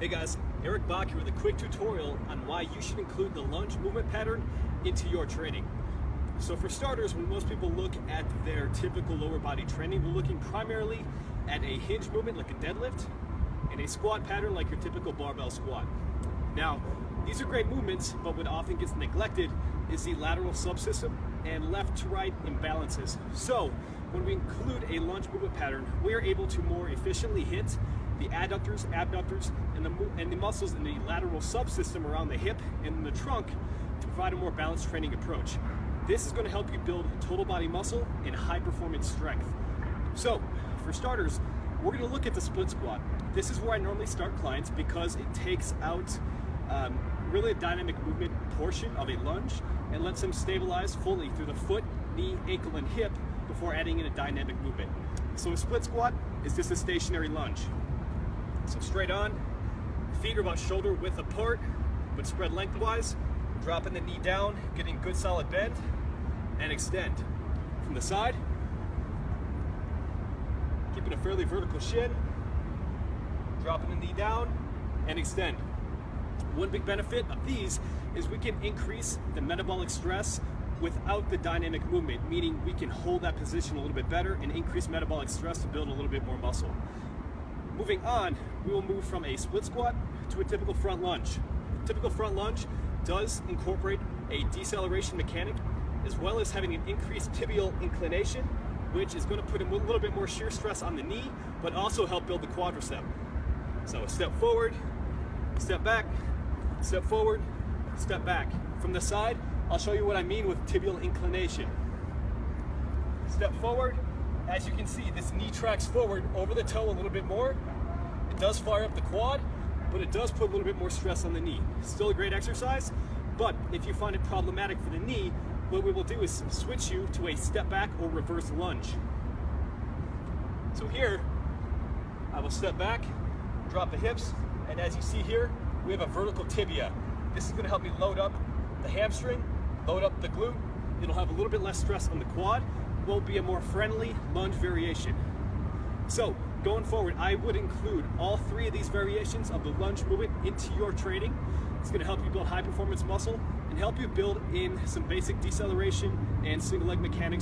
Hey guys, Eric Bach here with a quick tutorial on why you should include the lunge movement pattern into your training. So for starters, when most people look at their typical lower body training, we're looking primarily at a hinge movement like a deadlift and a squat pattern like your typical barbell squat. Now, these are great movements, but what often gets neglected is the lateral subsystem and left to right imbalances. So when we include a lunge movement pattern, we are able to more efficiently hit the adductors, abductors, and the muscles in the lateral subsystem around the hip and the trunk to provide a more balanced training approach. This is going to help you build total body muscle and high performance strength. So for starters, we're going to look at the split squat. This is where I normally start clients because it takes out really a dynamic movement portion of a lunge and lets them stabilize fully through the foot, knee, ankle, and hip before adding in a dynamic movement. So a split squat is just a stationary lunge. So straight on, feet are about shoulder width apart, but spread lengthwise, dropping the knee down, getting good solid bend, and extend. From the side, keeping a fairly vertical shin, dropping the knee down, and extend. One big benefit of these is we can increase the metabolic stress without the dynamic movement, meaning we can hold that position a little bit better and increase metabolic stress to build a little bit more muscle. Moving on, we will move from a split squat to a typical front lunge. Typical front lunge does incorporate a deceleration mechanic as well as having an increased tibial inclination, which is going to put a little bit more shear stress on the knee, but also help build the quadricep. So step forward, step back, step forward, step back. From the side, I'll show you what I mean with tibial inclination. Step forward. As you can see, this knee tracks forward over the toe a little bit more. It does fire up the quad, but it does put a little bit more stress on the knee. Still a great exercise, but if you find it problematic for the knee, what we will do is switch you to a step back or reverse lunge. So here, I will step back, drop the hips, and as you see here, we have a vertical tibia. This is going to help me load up the hamstring, load up the glute. It'll have a little bit less stress on the quad. Will be a more friendly lunge variation. So going forward, I would include all three of these variations of the lunge movement into your training. It's going to help you build high performance muscle and help you build in some basic deceleration and single leg mechanics.